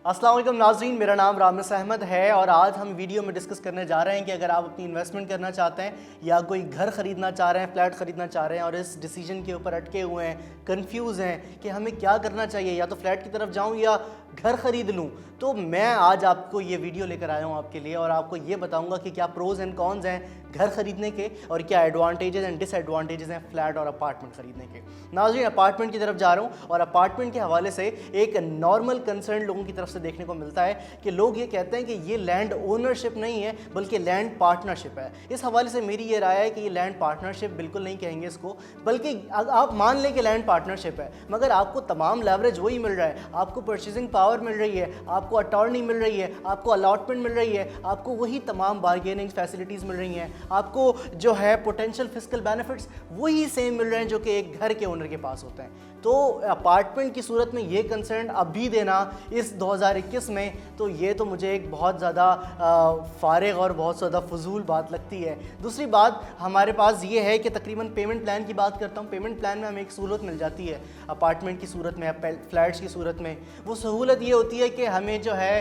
अस्सलाम वालेकुम नाज़रीन, मेरा नाम रामिस अहमद है और आज हम वीडियो में डिस्कस करने जा रहे हैं कि अगर आप अपनी इन्वेस्टमेंट करना चाहते हैं या कोई घर ख़रीदना चाह रहे हैं, फ्लैट ख़रीदना चाह रहे हैं और इस डिसीजन के ऊपर अटके हुए हैं, कंफ्यूज हैं कि हमें क्या करना चाहिए, या तो फ्लैट की तरफ जाऊं या घर ख़रीद लूं, तो मैं आज आपको ये वीडियो लेकर आया हूं आपके लिए और आपको ये बताऊंगा कि क्या प्रोज एंड कॉन्स हैं घर ख़रीदने के और क्या एडवांटेजेस एंड डिसएडवांटेजेस हैं फ्लैट और अपार्टमेंट ख़रीदने के। नाज़रीन, अपार्टमेंट की तरफ जा रहा हूँ और अपार्टमेंट के हवाले से एक नॉर्मल कंसर्न लोगों की तरफ से देखने को मिलता है कि लोग ये कहते हैं कि ये लैंड ओनरशिप नहीं है बल्कि लैंड पार्टनरशिप है। इस हवाले से मेरी ये राय है कि ये लैंड पार्टनरशिप बिल्कुल नहीं कहेंगे इसको, बल्कि आप मान लें कि लैंड पार्टनरशिप है मगर आपको तमाम लेवरेज वही मिल रहा है, आपको परचेजिंग पावर मिल रही है, आपको अटॉर्नी मिल रही है, आपको अलॉटमेंट मिल रही है, आपको वही तमाम बार्गेनिंग फैसिलिटीज़ मिल रही हैं, आपको जो है पोटेंशियल फिस्कल बेनिफिट्स वही सेम मिल रहे हैं जो कि एक घर के ओनर के पास होते हैं। तो अपार्टमेंट की सूरत में ये कंसर्न अभी देना इस 2021 में, तो ये तो मुझे एक बहुत ज़्यादा फारिग और बहुत ज़्यादा फजूल बात लगती है। दूसरी बात हमारे पास ये है कि तकरीबन पेमेंट प्लान की बात करता हूँ, पेमेंट प्लान में हमें एक सहूलत मिल जाती है अपार्टमेंट की सूरत में, फ्लैट्स की सूरत में। वो सहूलत ये होती है कि हमें जो है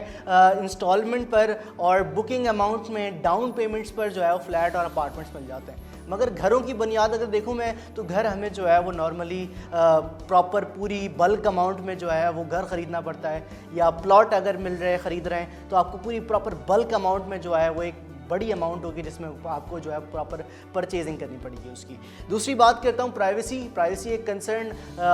इंस्टॉलमेंट पर और बुकिंग अमाउंट में डाउन पेमेंट्स पर जो है वो फ्लैट और अपार्टमेंट्स मिल जाते हैं। मगर घरों की बुनियाद अगर देखूं मैं तो घर हमें जो है वो नॉर्मली प्रॉपर पूरी बल्क अमाउंट में जो है वो घर ख़रीदना पड़ता है, या प्लॉट अगर मिल रहे हैं ख़रीद रहे हैं तो आपको पूरी प्रॉपर बल्क अमाउंट में जो है वो एक बड़ी अमाउंट होगी जिसमें आपको जो है प्रॉपर परचेजिंग करनी पड़ेगी उसकी। दूसरी बात करता हूँ प्राइवेसी एक कंसर्न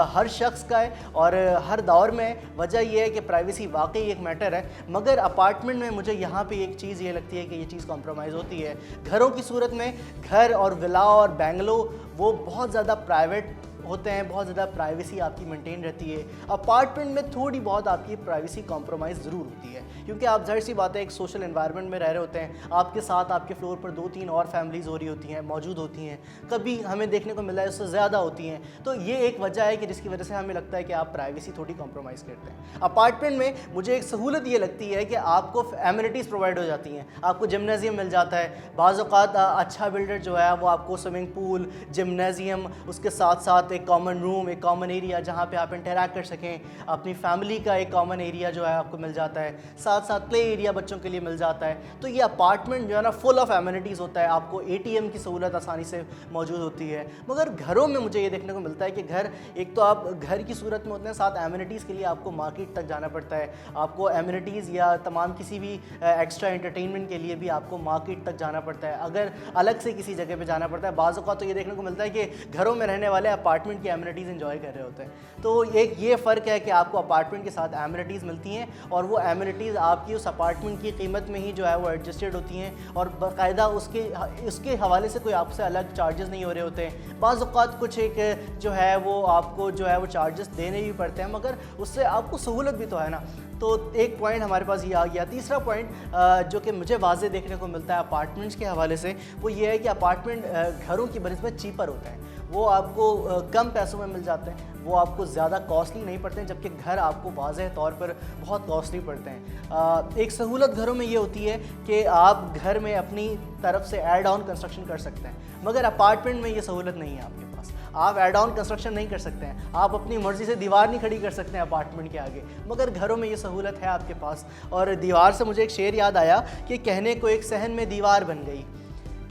हर शख्स का है और हर दौर में। वजह यह है कि प्राइवेसी वाकई एक मैटर है, मगर अपार्टमेंट में मुझे यहाँ पे एक चीज़ ये लगती है कि ये चीज़ कॉम्प्रोमाइज़ होती है। घरों की सूरत में घर और विला और बैंगलो वो बहुत ज़्यादा प्राइवेट होते हैं, बहुत ज़्यादा प्राइवेसी आपकी मेंटेन रहती है। अपार्टमेंट में थोड़ी बहुत आपकी प्राइवेसी कॉम्प्रोमाइज़ ज़रूर होती है, क्योंकि आप ज़ाहिर सी बात है एक सोशल एनवायरनमेंट में रह रहे होते हैं, आपके साथ आपके फ्लोर पर 2-3 और फैमिलीज़ हो रही होती हैं, मौजूद होती हैं, कभी हमें देखने को मिला है उससे ज़्यादा होती हैं। तो ये एक वजह है कि जिसकी वजह से हमें लगता है कि आप प्राइवेसी थोड़ी कॉम्प्रोमाइज़ करते हैं। अपार्टमेंट में मुझे एक सहूलत ये लगती है कि आपको एमिनिटीज़ प्रोवाइड हो जाती हैं, आपको जिमनेजियम मिल जाता है, बाज़ औक़ात अच्छा बिल्डर जो है वो आपको स्विमिंग पूल, जिमनेजियम, उसके साथ साथ एक कॉमन रूम, एक कॉमन एरिया जहाँ पे आप इंटरैक्ट कर सकें, अपनी फैमिली का एक कॉमन एरिया जो है आपको मिल जाता है, साथ साथ प्ले एरिया बच्चों के लिए मिल जाता है। तो ये अपार्टमेंट जो है ना फुल ऑफ एमिनिटीज़ होता है, आपको ATM की सहूलत आसानी से मौजूद होती है। मगर घरों में मुझे ये देखने को मिलता है कि घर एक तो आप घर की सूरत में होते हैं, साथ एमिनिटीज़ के लिए आपको मार्केट तक जाना पड़ता है, आपको एमिनिटीज़ या तमाम किसी भी एक्स्ट्रा एंटरटेनमेंट के लिए भी आपको मार्केट तक जाना पड़ता है, अगर अलग से किसी जगह पर जाना पड़ता है। बाज़ औक़ात तो ये देखने को मिलता है कि घरों में रहने वाले अपार्टमेंट की एमिनिटीज़ एंजॉय कर रहे होते हैं। तो एक ये फ़र्क है कि आपको अपार्टमेंट के साथ एमिनिटीज़ मिलती हैं और वो एमिनिटीज़ आपकी उस अपार्टमेंट की कीमत में ही जो है वो एडजस्टेड होती हैं और बाकायदा उसके हवाले से कोई आपसे अलग चार्जेस नहीं हो रहे होते हैं। बाज़ औक़ात कुछ एक जो है वो आपको जो है वो चार्जेस देने भी पड़ते हैं, मगर उससे आपको सहूलत भी तो है ना। तो एक पॉइंट हमारे पास ये आ गया। तीसरा पॉइंट जो कि मुझे वाज़े देखने को मिलता है अपार्टमेंट्स के हवाले से, वो ये है कि अपार्टमेंट घरों की बनिस्बत चीपर होते हैं, वो आपको कम पैसों में मिल जाते हैं, वो आपको ज़्यादा कॉस्टली नहीं पड़ते हैं, जबकि घर आपको वाज़ेह तौर पर बहुत कॉस्टली पड़ते हैं। एक सहूलत घरों में ये होती है कि आप घर में अपनी तरफ से ऐड ऑन कंस्ट्रक्शन कर सकते हैं, मगर अपार्टमेंट में ये सहूलत नहीं है आपके पास। आप ऐड ऑन कंस्ट्रक्शन नहीं कर सकते हैं, आप अपनी मर्ज़ी से दीवार नहीं खड़ी कर सकते हैं अपार्टमेंट के आगे, मगर घरों में ये सहूलत है आपके पास। और दीवार से मुझे एक शेर याद आया कि कहने को एक सहन में दीवार बन गई,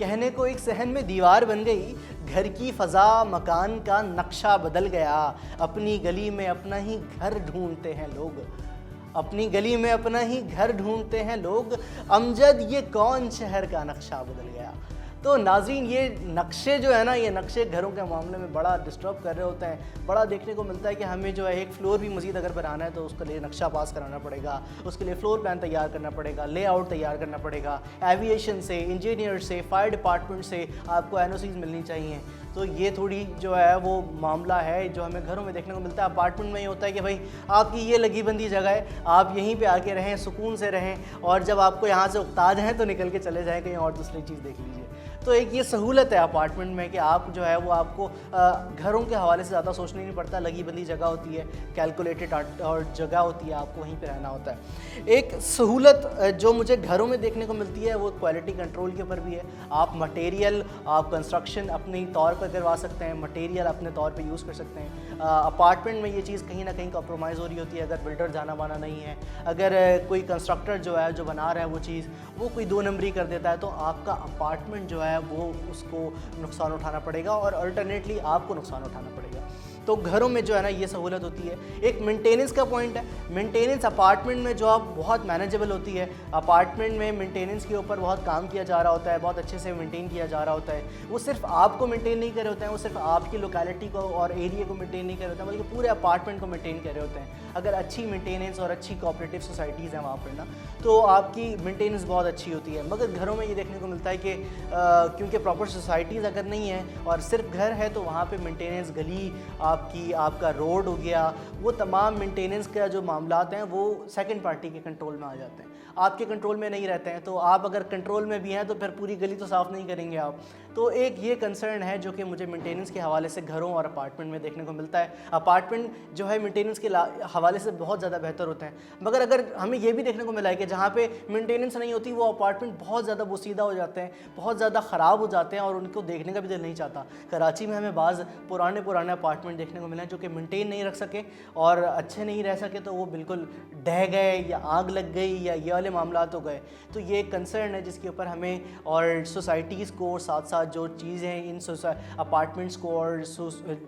कहने को एक सहन में दीवार बन गई, घर की फ़ज़ा मकान का नक्शा बदल गया, अपनी गली में अपना ही घर ढूंढते हैं लोग, अपनी गली में अपना ही घर ढूंढते हैं लोग, अमजद ये कौन शहर का नक्शा बदल गया। तो नाज़रीन, ये नक्शे जो है ना, ये नक्शे घरों के मामले में बड़ा डिस्टर्ब कर रहे होते हैं। बड़ा देखने को मिलता है कि हमें जो है एक फ़्लोर भी मज़ीद अगर बनाना है तो उसके लिए नक्शा पास कराना पड़ेगा, उसके लिए फ़्लोर प्लान तैयार करना पड़ेगा, लेआउट तैयार करना पड़ेगा, एविएशन से, इंजीनियर से, फायर डिपार्टमेंट से आपको NOCs मिलनी चाहिए। तो ये थोड़ी जो है वो मामला है जो हमें घरों में देखने को मिलता है। अपार्टमेंट में ये होता है कि भाई आपकी ये लगी बंदी जगह है, आप यहीं पे आके रहें, सुकून से रहें, और जब आपको यहाँ से उकता जाएँ तो निकल के चले जाएँ कहीं और दूसरी चीज़ देख लीजिए। तो एक ये सहूलत है अपार्टमेंट में कि आप जो है वो आपको घरों के हवाले से ज़्यादा सोचना नहीं पड़ता, लगी बंदी जगह होती है, कैलकुलेटेड और जगह होती है, आपको वहीं पे रहना होता है। एक सहूलत जो मुझे घरों में देखने को मिलती है वो क्वालिटी कंट्रोल के ऊपर भी है। आप मटेरियल, आप कंस्ट्रक्शन अपने तौर पर करवा सकते हैं, मटेरियल अपने तौर पे यूज़ कर सकते हैं। अपार्टमेंट में ये चीज़ कहीं ना कहीं कॉम्प्रोमाइज़ हो रही होती है अगर बिल्डर जाना माना नहीं है, अगर कोई कंस्ट्रक्टर जो है जो बना रहा है वो चीज़ वो कोई 2 नंबरी कर देता है, तो आपका अपार्टमेंट जो है वो उसको नुकसान उठाना पड़ेगा और अल्टरनेटली आपको नुकसान उठाना पड़ेगा। तो घरों में जो है ना ये सहूलत होती है। एक मेंटेनेंस का पॉइंट है, मेंटेनेंस अपार्टमेंट में जो आप बहुत मैनेजेबल होती है। अपार्टमेंट में मेंटेनेंस के ऊपर बहुत काम किया जा रहा होता है, बहुत अच्छे से मेंटेन किया जा रहा होता है। वो सिर्फ आपको मेंटेन नहीं कर रहे होते हैं, वो सिर्फ आपकी लोकेलिटी को और एरिया को मेंटेन नहीं कर रहे होते हैं, बल्कि पूरे अपार्टमेंट को मेंटेन कर रहे होते हैं। अगर अच्छी मेंटेनेंस और अच्छी कोऑपरेटिव सोसाइटीज़ हैं वहाँ पर ना, तो आपकी मेंटेनेंस बहुत अच्छी होती है। मगर घरों में ये देखने को मिलता है कि क्योंकि प्रॉपर सोसाइटीज़ अगर नहीं है और सिर्फ घर है, तो वहाँ पे मेंटेनेंस, गली आपका रोड हो गया, वो तमाम मेंटेनेंस का जो मामलात हैं वो सेकंड पार्टी के कंट्रोल में आ जाते हैं, आपके कंट्रोल में नहीं रहते हैं। तो आप अगर कंट्रोल में भी हैं तो फिर पूरी गली तो साफ़ नहीं करेंगे आप। तो एक ये कंसर्न है जो कि मुझे मेंटेनेंस के हवाले से घरों और अपार्टमेंट में देखने को मिलता है। अपार्टमेंट जो है मेंटेनेंस के हवाले से बहुत ज़्यादा बेहतर होते हैं, मगर अगर हमें ये भी देखने को मिला है कि जहाँ पे मेंटेनेंस नहीं होती वो अपार्टमेंट बहुत ज़्यादा बोसीदा हो जाते हैं, बहुत ज़्यादा ख़राब हो जाते हैं और उनको देखने का भी दिल नहीं चाहता। कराची में हमें बाज़ पुराने अपार्टमेंट देखने को मिले हैं जो कि मेंटेन नहीं रख सके और अच्छे नहीं रह सके, तो वो बिल्कुल ढह गए या आग लग गई या ये वाले मामलात हो गए। तो ये एक कंसर्न है जिसके ऊपर हमें और सोसाइटीज़ को, साथ साथ जो चीज़ें इन अपार्टमेंट्स को और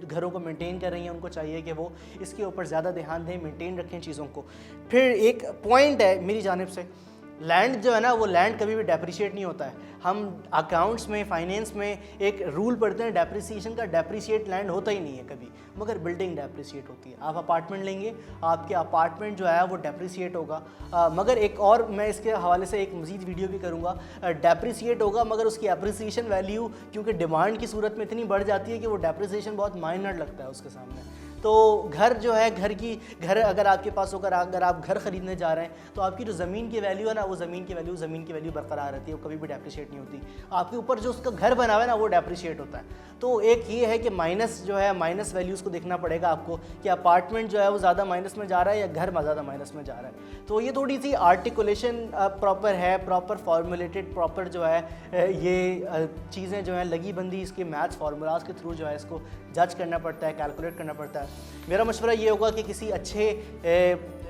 घरों को मेंटेन कर रही हैं उनको चाहिए कि वो इसके ऊपर ज़्यादा ध्यान दें, मेंटेन रखें चीज़ों को। फिर एक पॉइंट है मेरी जानिब से, लैंड जो है ना वो लैंड कभी भी डेप्रिशिएट नहीं होता है। हम अकाउंट्स में, फाइनेंस में एक रूल पढ़ते हैं डेप्रिसिएशन का, डेप्रिशिएट लैंड होता ही नहीं है कभी, मगर बिल्डिंग डेप्रिशिएट होती है। आप अपार्टमेंट लेंगे, आपके अपार्टमेंट जो है वो डेप्रिशिएट होगा, मगर एक और मैं इसके हवाले से एक मज़ीद वीडियो भी करूँगा। डेप्रिशिएट होगा मगर उसकी अप्रिसिएशन वैल्यू क्योंकि डिमांड की सूरत में इतनी बढ़ जाती है कि वो डेप्रिसिएशन बहुत माइनर लगता है उसके सामने। तो घर जो है, घर अगर आपके पास होकर अगर आप घर ख़रीदने जा रहे हैं तो आपकी जो ज़मीन की वैल्यू है ना, वो ज़मीन की वैल्यू बरकरार रहती है, वो कभी भी डेप्रिशिएट नहीं होती। आपके ऊपर जो उसका घर बना हुआ है ना वो डेप्रिशिएट होता है। तो एक ये है कि माइनस वैल्यूज़ को देखना पड़ेगा आपको कि अपार्टमेंट जो है वो ज़्यादा माइनस में जा रहा है या घर ज़्यादा माइनस में जा रहा है। तो ये थोड़ी सी आर्टिकुलेशन प्रॉपर है, प्रॉपर फॉर्मुलेटेड, प्रॉपर जो है ये चीज़ें जो हैं लगी बंदी इसके मैथ्स फार्मूलाज के थ्रू जो है इसको जज करना पड़ता है, कैलकुलेट करना पड़ता है। मेरा मशवरा ये होगा कि किसी अच्छे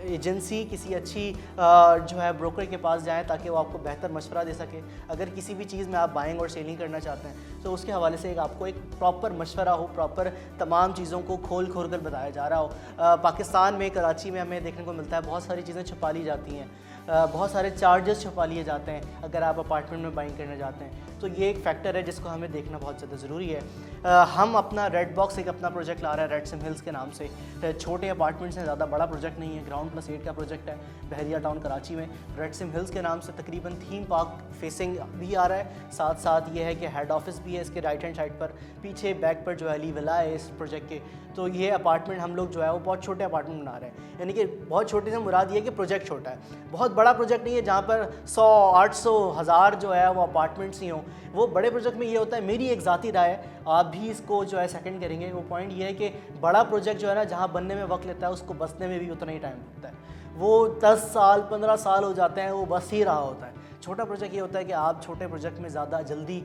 एजेंसी, किसी अच्छी जो है ब्रोकर के पास जाएं ताकि वो आपको बेहतर मशवरा दे सके। अगर किसी भी चीज़ में आप बाइंग और सेलिंग करना चाहते हैं तो उसके हवाले से आपको एक प्रॉपर मशवरा हो, प्रॉपर तमाम चीज़ों को खोल कर बताया जा रहा हो। पाकिस्तान में, कराची में हमें देखने को मिलता है बहुत सारी चीज़ें छुपा ली जाती हैं, बहुत सारे चार्जेस छुपा लिए जाते हैं अगर आप अपार्टमेंट में बाइंग करने जाते हैं। तो ये एक फैक्टर है जिसको हमें देखना बहुत ज़्यादा ज़रूरी है। हम अपना रेड बॉक्स एक अपना प्रोजेक्ट ला रहा है रेडसिम हिल्स के नाम से। छोटे अपार्टमेंट्स हैं, ज़्यादा बड़ा प्रोजेक्ट नहीं है, ग्राउंड+8 का प्रोजेक्ट है बहरिया टाउन कराची में। रेडसिम हिल्स के नाम से तकरीबन थीम पार्क फेसिंग भी आ रहा है, साथ साथ ये है कि हेड ऑफिस भी है इसके राइट हैंड साइड पर, पीछे बैक पर जो है अली विला है इस प्रोजेक्ट के। तो ये अपार्टमेंट हम लोग जो है वो बहुत छोटे अपार्टमेंट बना रहे हैं, यानी कि बहुत छोटे से मुराद ये कि प्रोजेक्ट छोटा है, बहुत बड़ा प्रोजेक्ट नहीं है जहाँ पर 100, 800, 1000 जो है वो अपार्टमेंट्स ही हों। वो बड़े प्रोजेक्ट में ये होता है, मेरी एक ज़ाती राय है, आप भी इसको जो है सेकंड करेंगे, वो पॉइंट ये है कि बड़ा प्रोजेक्ट जो है ना जहाँ बनने में वक्त लेता है उसको बसने में भी उतना ही टाइम लगता है। वो 10 साल 15 साल हो जाते हैं वो बस ही रहा होता है। छोटा प्रोजेक्ट ये होता है कि आप छोटे प्रोजेक्ट में ज़्यादा जल्दी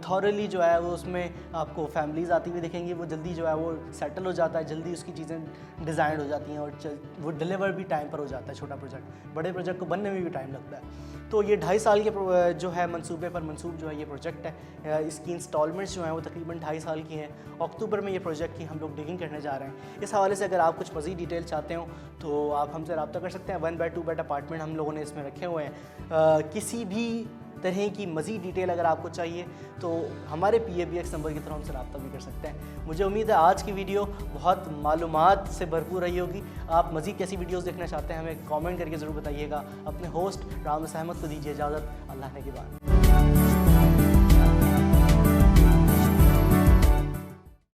थॉरली जो है वो उसमें आपको फैमिलीज़ आती हुई दिखेंगी, वो जल्दी जो है वो सेटल हो जाता है, जल्दी उसकी चीज़ें डिज़ाइन हो जाती हैं और वो डिलीवर भी टाइम पर हो जाता है छोटा प्रोजेक्ट। बड़े प्रोजेक्ट को बनने में भी टाइम लगता है। तो ये 2.5 साल के जो है मंसूबे पर मंसूब जो है ये प्रोजेक्ट है। इसकी इंस्टॉलमेंट्स जो हैं वो तकरीबन 2.5 साल की हैं। अक्टूबर में ये प्रोजेक्ट की हम लोग डिगिंग करने जा रहे हैं। इस हवाले से अगर आप कुछ मज़ीद डिटेल चाहते हो तो आप हमसे रब्ता कर सकते हैं। 1 बेड 2 बेड अपार्टमेंट हम लोगों ने इसमें रखे हुए हैं। किसी भी तरह की मज़ीद डिटेल अगर आपको चाहिए तो हमारे PABX नंबर की तरफ हमसे रब्ता भी कर सकते हैं। मुझे उम्मीद है आज की वीडियो बहुत मालूमात से भरपूर रही होगी। आप मज़ीद कैसी वीडियोस देखना चाहते हैं हमें कमेंट करके ज़रूर बताइएगा। अपने होस्ट रामिस अहमद को दीजिए इजाज़त। अल्लाह ने के बाद।